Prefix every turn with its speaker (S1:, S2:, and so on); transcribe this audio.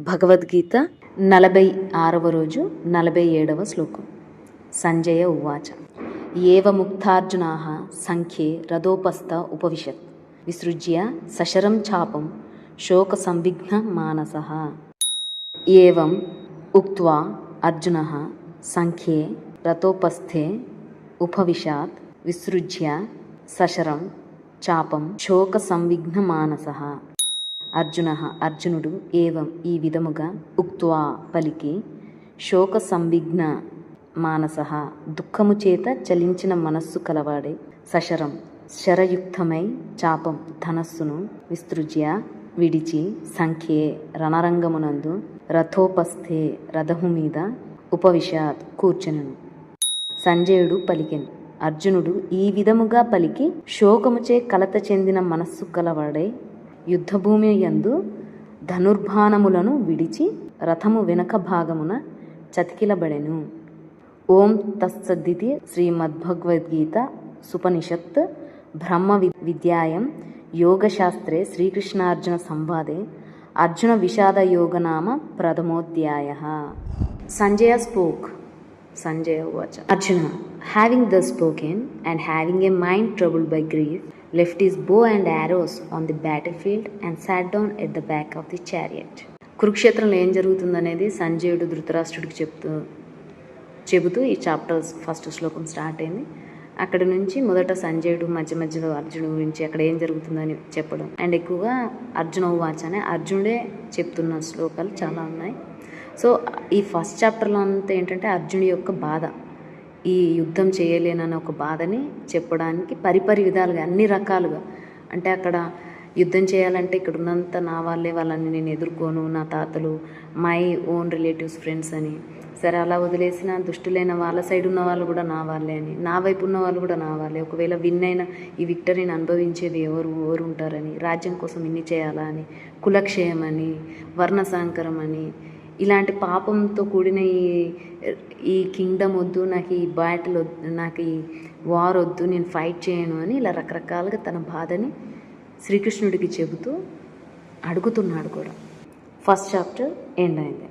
S1: భగవద్గీత 46వ రోజు 47వ శ్లోకం. సంజయ ఉవాచ ఏవ ముక్తార్జునాః సంఖ్యే రథోపస్థ ఉపవిశత్ విసృజ్య సశరం చాపం శోక సంవిఘ్న మానసః. ఏవం ఉక్త్వా అర్జునః సంఖ్యే రథోపస్థే ఉపవిశాత్ విసృజ్య సశరం చాపం శోక సంవిఘ్న మానసః. అర్జునుడు ఏవం ఈ విధముగా ఉక్త్వా పలికి శోక సంవిఘ్న మానసః దుఃఖము చేత చలించిన మనస్సు కలవాడే సశరం శరయుక్తమై చాపం ధనస్సును విస్తృజ్య విడిచి సంఖ్యే రణరంగమునందు రథోపస్థే రథము మీద ఉపవిశాత్ కూర్చునెను. సంజయుడు పలికెను. అర్జునుడు ఈ విధముగా పలికి శోకముచే కలత చెందిన మనస్సు కలవాడే యుద్ధభూమి యందు ధనుర్బాణములను విడిచి రథము వెనక భాగమున చతికిలబడెను. ఓం తత్సదితి శ్రీమద్భగవద్గీత సుపనిషత్ బ్రహ్మ విద్యాయాం యోగశాస్త్రే శ్రీకృష్ణార్జున సంవాదే అర్జున విషాద యోగ నామ ప్రథమోధ్యాయః. Sanjaya spoke. Sanjaya Uvacha. Arjuna, having thus spoken and having a mind troubled by grief, left his bow and arrows on the battlefield and sat down at the back of the chariot. కురుక్షేత్రంలో ఏం జరుగుతుందనేది సంజయుడు ధృతరాష్ట్రుడికి చెబుతూ ఈ chapter first శ్లోకం start అయింది. అక్కడి నుంచి మొదట సంజయుడు మధ్యలో అర్జునుడి గురించి అక్కడ ఏం జరుగుతుందని చెప్పడం అండ్ ఎక్కువగా అర్జున ఉవాచ అనే అర్జునుడే చెప్తున్న శ్లోకాలు చాలా ఉన్నాయి. సో ఈ ఫస్ట్ చాప్టర్లో అంతా ఏంటంటే అర్జునుడి యొక్క బాధ, ఈ యుద్ధం చేయలేనన్న ఒక బాధని చెప్పడానికి పరిపరి విధాలుగా అన్ని రకాలుగా, అంటే అక్కడ యుద్ధం చేయాలంటే ఇక్కడ ఉన్నంత నా వాళ్ళని నేను ఎదుర్కోను, నా తాతలు, మై ఓన్ రిలేటివ్స్, ఫ్రెండ్స్ అని, సరే అలా వదిలేసిన దుష్టులైన వాళ్ళ సైడ్ ఉన్న వాళ్ళు కూడా నా వాళ్ళే అని, నా వైపు ఉన్న వాళ్ళు కూడా నా వాళ్ళే, ఒకవేళ విన్ అయిన ఈ విక్టరీని అనుభవించేది ఎవరు ఉంటారని, రాజ్యం కోసం ఇన్ని చేయాలా అని, కులక్షయం వర్ణ సాంకరం అని, ఇలాంటి పాపంతో కూడిన ఈ కింగ్డమ్ వద్దు, నాకు ఈ బ్యాటిల్ వద్దు, నాకు ఈ వార్ వద్దు, నేను ఫైట్ చేయను అని ఇలా రకరకాలుగా తన బాధని శ్రీకృష్ణుడికి చెబుతూ అడుగుతున్నాడు కూడా. ఫస్ట్ చాప్టర్ ఎండ్ అయింది.